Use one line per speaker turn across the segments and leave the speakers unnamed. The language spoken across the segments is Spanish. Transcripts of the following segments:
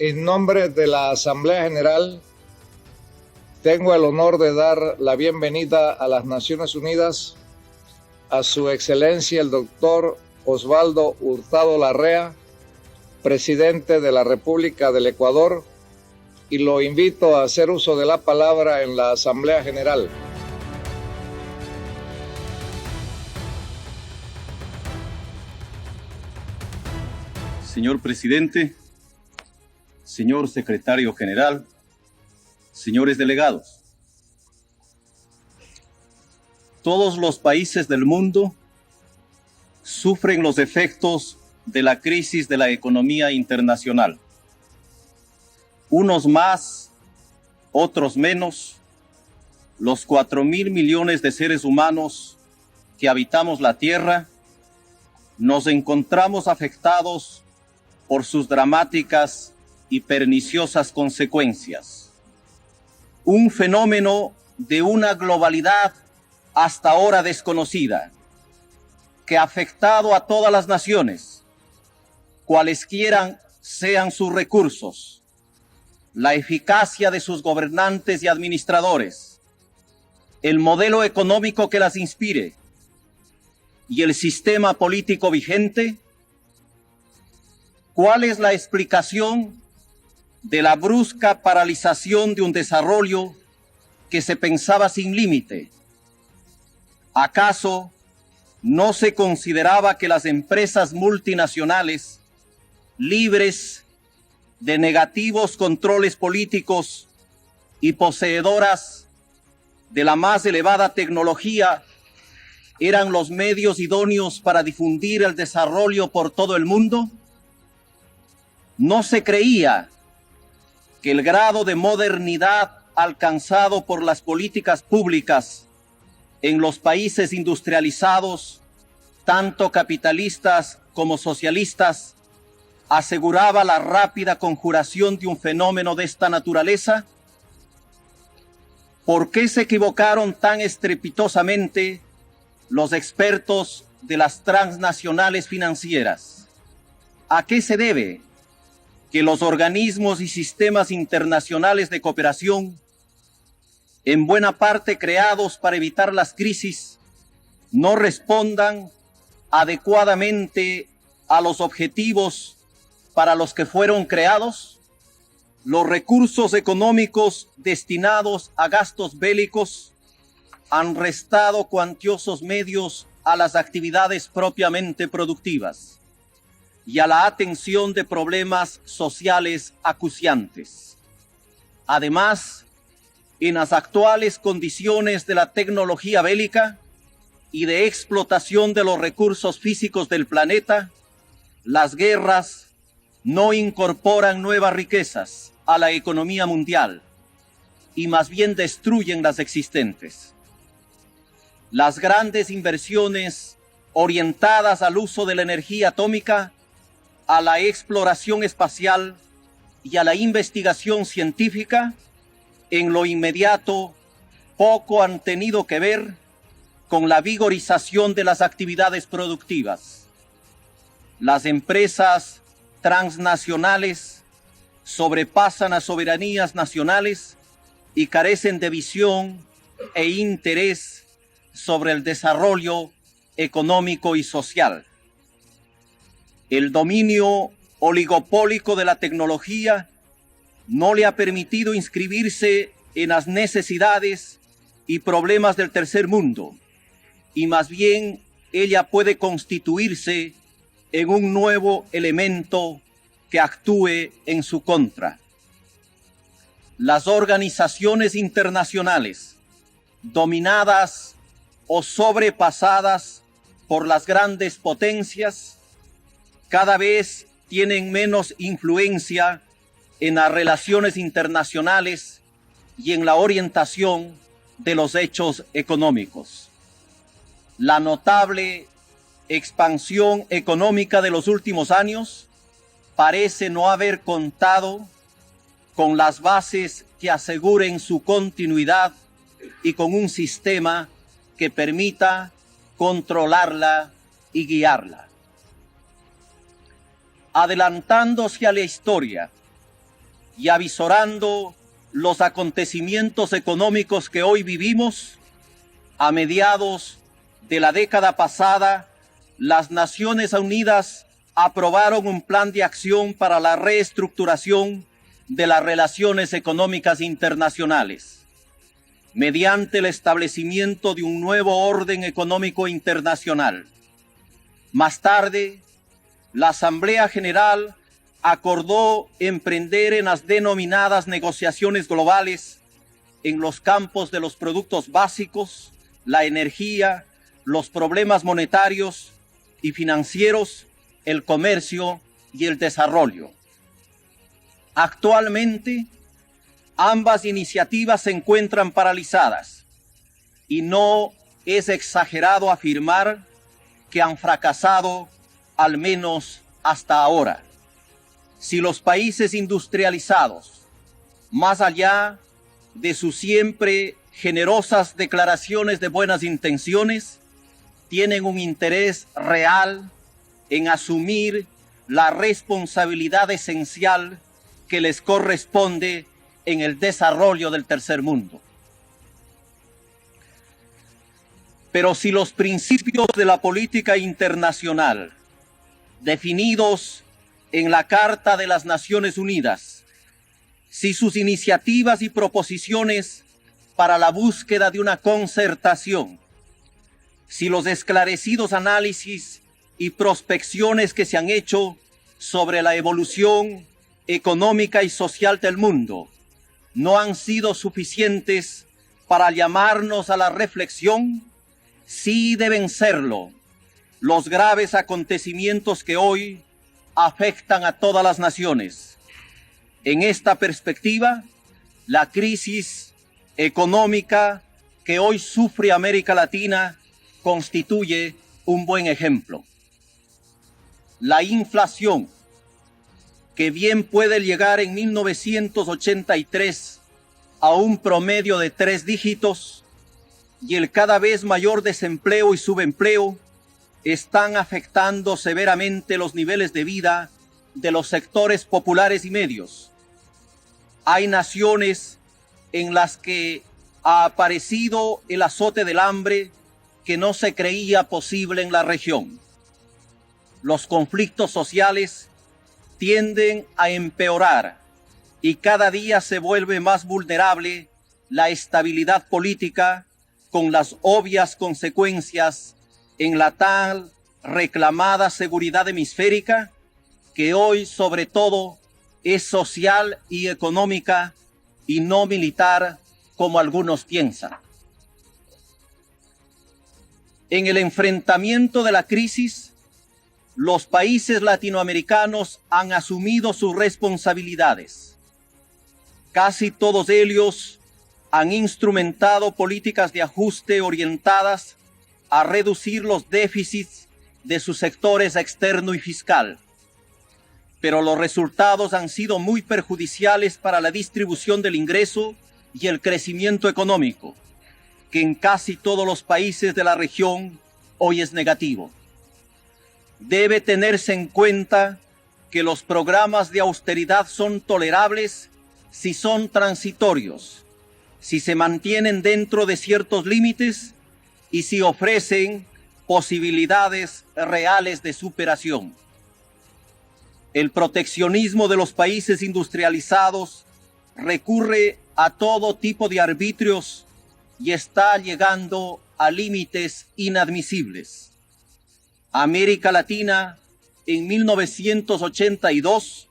En nombre de la Asamblea General, tengo el honor de dar la bienvenida a las Naciones Unidas a Su Excelencia el Dr. Osvaldo Hurtado Larrea, presidente de la República del Ecuador, y lo invito a hacer uso de la palabra en la Asamblea General.
Señor Presidente, señor Secretario General, señores delegados, todos los países del mundo sufren los efectos de la crisis de la economía internacional. Unos más, otros menos. Los 4.000 millones de seres humanos que habitamos la Tierra nos encontramos afectados por sus dramáticas y perniciosas consecuencias. Un fenómeno de una globalidad hasta ahora desconocida, que ha afectado a todas las naciones, cualesquiera sean sus recursos, la eficacia de sus gobernantes y administradores, el modelo económico que las inspire y el sistema político vigente. ¿Cuál es la explicación de la brusca paralización de un desarrollo que se pensaba sin límite? ¿Acaso no se consideraba que las empresas multinacionales, libres de negativos controles políticos y poseedoras de la más elevada tecnología, eran los medios idóneos para difundir el desarrollo por todo el mundo? No se creía que el grado de modernidad alcanzado por las políticas públicas en los países industrializados, tanto capitalistas como socialistas, aseguraba la rápida conjuración de un fenómeno de esta naturaleza. ¿Por qué se equivocaron tan estrepitosamente los expertos de las transnacionales financieras? ¿A qué se debe que los organismos y sistemas internacionales de cooperación, en buena parte creados para evitar las crisis, no respondan adecuadamente a los objetivos para los que fueron creados? Los recursos económicos destinados a gastos bélicos han restado cuantiosos medios a las actividades propiamente productivas y a la atención de problemas sociales acuciantes. Además, en las actuales condiciones de la tecnología bélica y de explotación de los recursos físicos del planeta, las guerras no incorporan nuevas riquezas a la economía mundial y más bien destruyen las existentes. Las grandes inversiones orientadas al uso de la energía atómica, a la exploración espacial y a la investigación científica, en lo inmediato poco han tenido que ver con la vigorización de las actividades productivas. Las empresas transnacionales sobrepasan a soberanías nacionales y carecen de visión e interés sobre el desarrollo económico y social. El dominio oligopólico de la tecnología no le ha permitido inscribirse en las necesidades y problemas del tercer mundo, y más bien ella puede constituirse en un nuevo elemento que actúe en su contra. Las organizaciones internacionales, dominadas o sobrepasadas por las grandes potencias, cada vez tienen menos influencia en las relaciones internacionales y en la orientación de los hechos económicos. La notable expansión económica de los últimos años parece no haber contado con las bases que aseguren su continuidad y con un sistema que permita controlarla y guiarla. Adelantándose a la historia, y avisorando los acontecimientos económicos que hoy vivimos, a mediados de la década pasada, las Naciones Unidas aprobaron un plan de acción para la reestructuración de las relaciones económicas internacionales, mediante el establecimiento de un nuevo orden económico internacional. Más tarde, la Asamblea General acordó emprender en las denominadas negociaciones globales en los campos de los productos básicos, la energía, los problemas monetarios y financieros, el comercio y el desarrollo. Actualmente, ambas iniciativas se encuentran paralizadas y no es exagerado afirmar que han fracasado, al menos hasta ahora. Si los países industrializados, más allá de sus siempre generosas declaraciones de buenas intenciones, tienen un interés real en asumir la responsabilidad esencial que les corresponde en el desarrollo del tercer mundo. Pero si los principios de la política internacional, definidos en la Carta de las Naciones Unidas, si sus iniciativas y proposiciones para la búsqueda de una concertación, si los esclarecidos análisis y prospecciones que se han hecho sobre la evolución económica y social del mundo no han sido suficientes para llamarnos a la reflexión, sí deben serlo los graves acontecimientos que hoy afectan a todas las naciones. En esta perspectiva, la crisis económica que hoy sufre América Latina constituye un buen ejemplo. La inflación, que bien puede llegar en 1983 a un promedio de 3 dígitos, y el cada vez mayor desempleo y subempleo están afectando severamente los niveles de vida de los sectores populares y medios. Hay naciones en las que ha aparecido el azote del hambre que no se creía posible en la región. Los conflictos sociales tienden a empeorar y cada día se vuelve más vulnerable la estabilidad política, con las obvias consecuencias en la tan reclamada seguridad hemisférica, que hoy sobre todo es social y económica y no militar como algunos piensan. En el enfrentamiento de la crisis, los países latinoamericanos han asumido sus responsabilidades. Casi todos ellos han instrumentado políticas de ajuste orientadas a reducir los déficits de sus sectores externo y fiscal. Pero los resultados han sido muy perjudiciales para la distribución del ingreso y el crecimiento económico, que en casi todos los países de la región hoy es negativo. Debe tenerse en cuenta que los programas de austeridad son tolerables si son transitorios, si se mantienen dentro de ciertos límites y si ofrecen posibilidades reales de superación. El proteccionismo de los países industrializados recurre a todo tipo de arbitrios y está llegando a límites inadmisibles. América Latina en 1982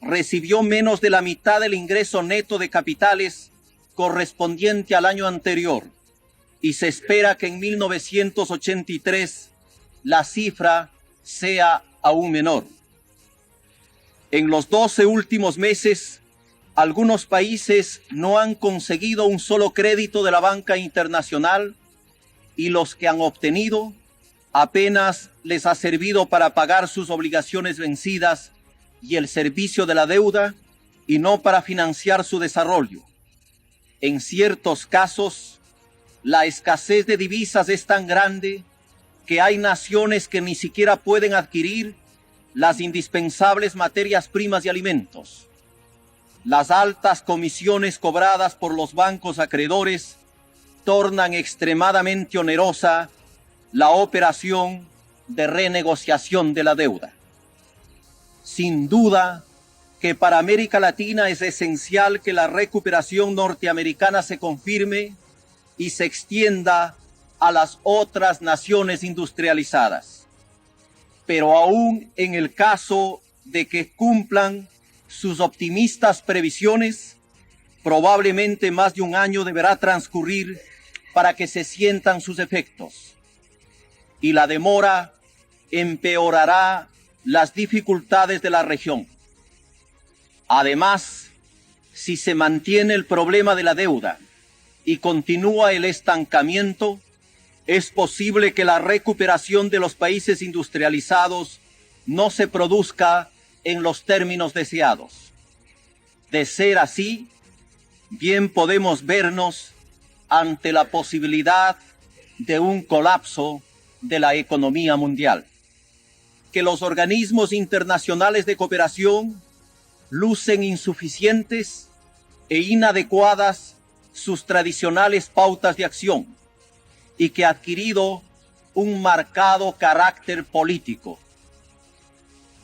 recibió menos de la mitad del ingreso neto de capitales correspondiente al año anterior, y se espera que en 1983 la cifra sea aún menor. En los 12 últimos meses, algunos países no han conseguido un solo crédito de la banca internacional, y los que han obtenido apenas les ha servido para pagar sus obligaciones vencidas y el servicio de la deuda, y no para financiar su desarrollo. En ciertos casos, la escasez de divisas es tan grande que hay naciones que ni siquiera pueden adquirir las indispensables materias primas y alimentos. las altas comisiones cobradas por los bancos acreedores tornan extremadamente onerosa la operación de renegociación de la deuda. Sin duda que para América Latina es esencial que la recuperación norteamericana se confirme y se extienda a las otras naciones industrializadas. Pero aún en el caso de que cumplan sus optimistas previsiones, probablemente más de un año deberá transcurrir para que se sientan sus efectos. Y la demora empeorará las dificultades de la región. Además, si se mantiene el problema de la deuda y continúa el estancamiento, es posible que la recuperación de los países industrializados no se produzca en los términos deseados. De ser así, bien podemos vernos ante la posibilidad de un colapso de la economía mundial. Que los organismos internacionales de cooperación lucen insuficientes e inadecuadas sus tradicionales pautas de acción y que ha adquirido un marcado carácter político.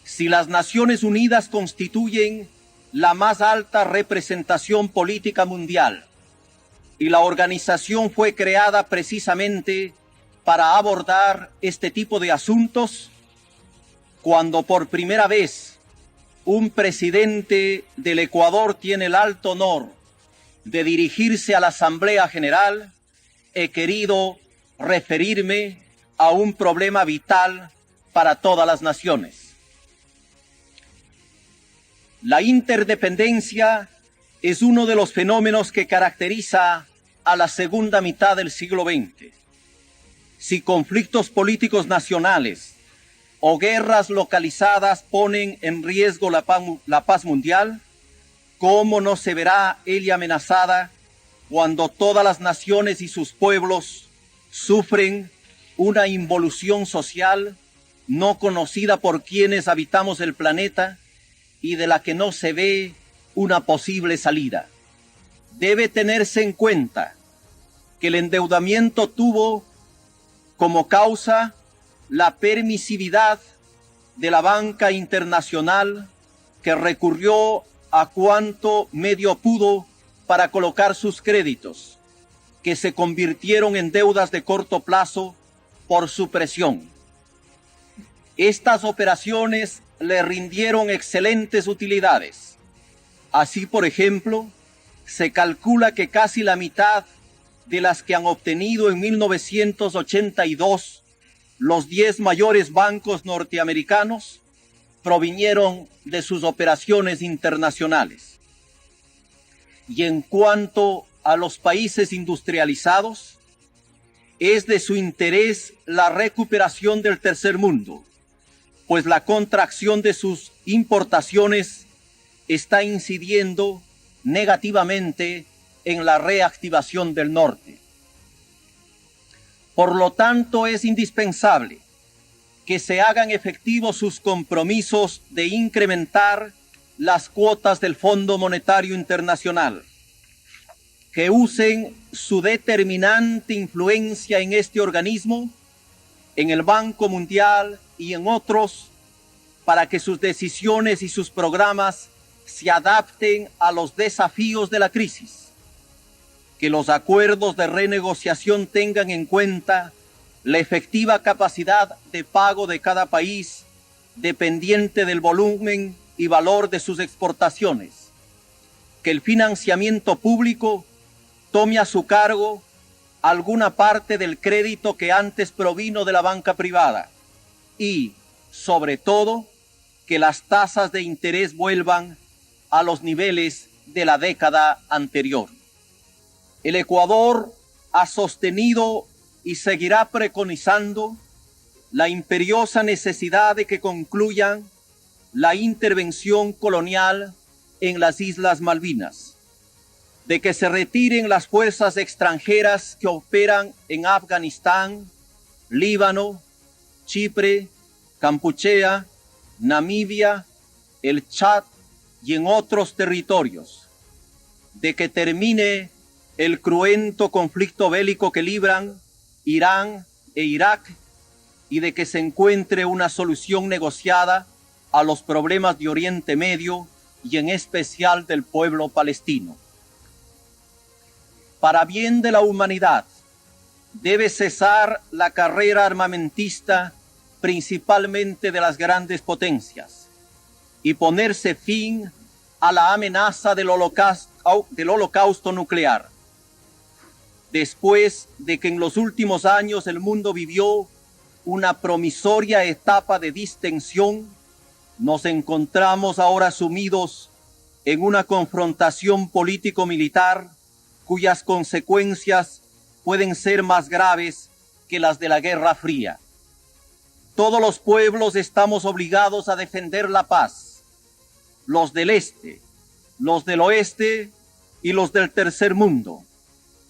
Si las Naciones Unidas constituyen la más alta representación política mundial y la organización fue creada precisamente para abordar este tipo de asuntos, cuando por primera vez un presidente del Ecuador tiene el alto honor de dirigirse a la Asamblea General, he querido referirme a un problema vital para todas las naciones. La interdependencia es uno de los fenómenos que caracteriza a la segunda mitad del siglo XX. Si conflictos políticos nacionales o guerras localizadas ponen en riesgo la paz mundial, ¿cómo no se verá ella amenazada cuando todas las naciones y sus pueblos sufren una involución social no conocida por quienes habitamos el planeta y de la que no se ve una posible salida? Debe tenerse en cuenta que el endeudamiento tuvo como causa la permisividad de la banca internacional, que recurrió a cuanto medio pudo para colocar sus créditos, que se convirtieron en deudas de corto plazo por su presión. Estas operaciones le rindieron excelentes utilidades. Así, por ejemplo, se calcula que casi la mitad de las que han obtenido en 1982 los 10 mayores bancos norteamericanos provinieron de sus operaciones internacionales. Y en cuanto a los países industrializados, es de su interés la recuperación del tercer mundo, pues la contracción de sus importaciones está incidiendo negativamente en la reactivación del norte. Por lo tanto, es indispensable que se hagan efectivos sus compromisos de incrementar las cuotas del Fondo Monetario Internacional, que usen su determinante influencia en este organismo, en el Banco Mundial y en otros, para que sus decisiones y sus programas se adapten a los desafíos de la crisis. Que los acuerdos de renegociación tengan en cuenta la efectiva capacidad de pago de cada país dependiente del volumen y valor de sus exportaciones. Que el financiamiento público tome a su cargo alguna parte del crédito que antes provino de la banca privada y, sobre todo, que las tasas de interés vuelvan a los niveles de la década anterior. El Ecuador ha sostenido y seguirá preconizando la imperiosa necesidad de que concluyan la intervención colonial en las Islas Malvinas, de que se retiren las fuerzas extranjeras que operan en Afganistán, Líbano, Chipre, Kampuchea, Namibia, el Chad, y en otros territorios, de que termine el cruento conflicto bélico que libran Irán e Irak y de que se encuentre una solución negociada a los problemas de Oriente Medio y en especial del pueblo palestino. Para bien de la humanidad, debe cesar la carrera armamentista principalmente de las grandes potencias y ponerse fin a la amenaza del holocausto nuclear. Después de que en los últimos años el mundo vivió una promisoria etapa de distensión, nos encontramos ahora sumidos en una confrontación político-militar cuyas consecuencias pueden ser más graves que las de la Guerra Fría. Todos los pueblos estamos obligados a defender la paz, los del este, los del oeste y los del tercer mundo,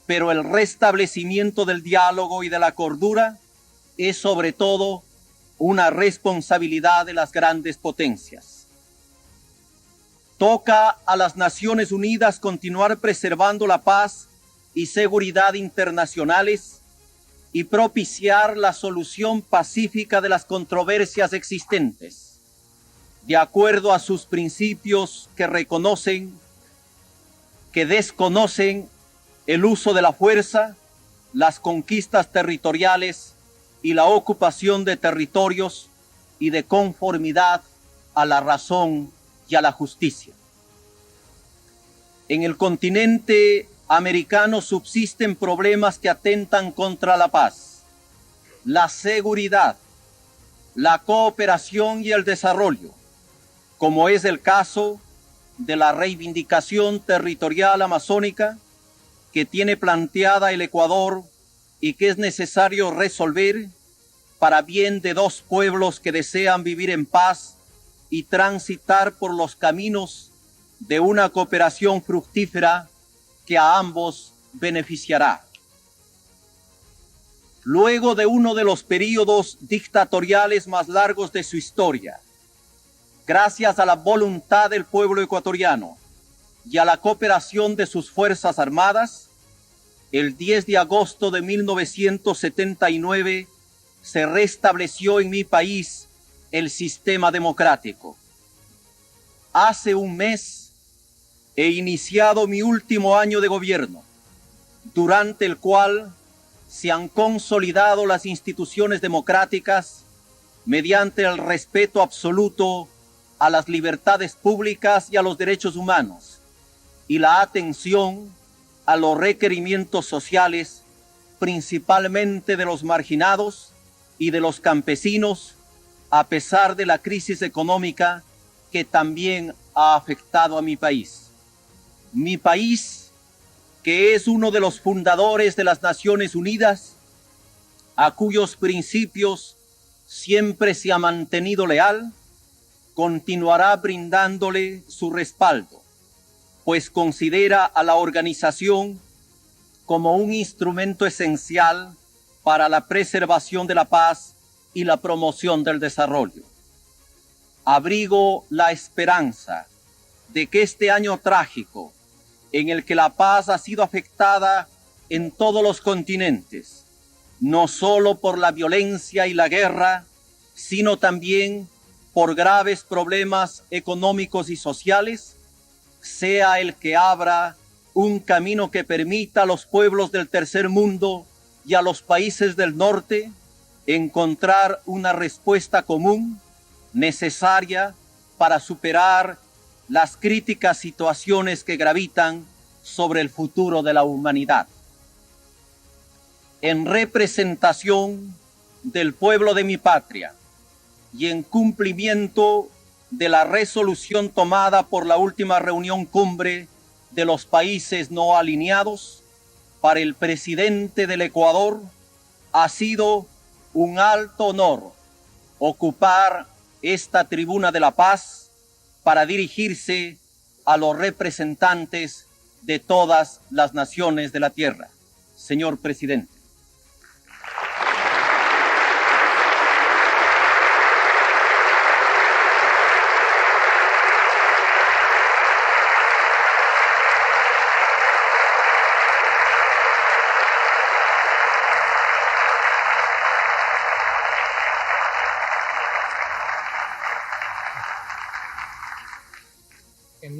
pero el restablecimiento del diálogo y de la cordura es sobre todo una responsabilidad de las grandes potencias. Toca a las Naciones Unidas continuar preservando la paz y seguridad internacionales y propiciar la solución pacífica de las controversias existentes, de acuerdo a sus principios que desconocen el uso de la fuerza, las conquistas territoriales y la ocupación de territorios, y de conformidad a la razón y a la justicia. En el continente americano subsisten problemas que atentan contra la paz, la seguridad, la cooperación y el desarrollo, como es el caso de la reivindicación territorial amazónica que tiene planteada el Ecuador y que es necesario resolver para bien de dos pueblos que desean vivir en paz y transitar por los caminos de una cooperación fructífera que a ambos beneficiará. Luego de uno de los períodos dictatoriales más largos de su historia, gracias a la voluntad del pueblo ecuatoriano y a la cooperación de sus Fuerzas Armadas, el 10 de agosto de 1979 se restableció en mi país el sistema democrático. Hace un mes he iniciado mi último año de gobierno, durante el cual se han consolidado las instituciones democráticas mediante el respeto absoluto a las libertades públicas y a los derechos humanos, y la atención a los requerimientos sociales, principalmente de los marginados y de los campesinos, a pesar de la crisis económica que también ha afectado a mi país. Mi país, que es uno de los fundadores de las Naciones Unidas, a cuyos principios siempre se ha mantenido leal, continuará brindándole su respaldo, pues considera a la organización como un instrumento esencial para la preservación de la paz y la promoción del desarrollo. Abrigo la esperanza de que este año trágico, en el que la paz ha sido afectada en todos los continentes, no solo por la violencia y la guerra, sino también por graves problemas económicos y sociales, sea el que abra un camino que permita a los pueblos del tercer mundo y a los países del norte encontrar una respuesta común necesaria para superar las críticas situaciones que gravitan sobre el futuro de la humanidad. En representación del pueblo de mi patria y en cumplimiento de la resolución tomada por la última reunión cumbre de los países no alineados, para el presidente del Ecuador ha sido un alto honor ocupar esta tribuna de la paz para dirigirse a los representantes de todas las naciones de la tierra. Señor presidente.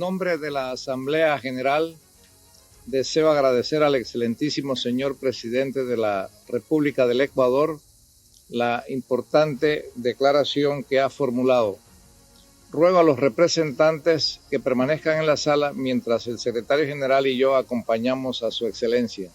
nombre de la Asamblea General, deseo agradecer al excelentísimo señor presidente de la República del Ecuador la importante declaración que ha formulado. Ruego a los representantes que permanezcan en la sala mientras el secretario general y yo acompañamos a su excelencia.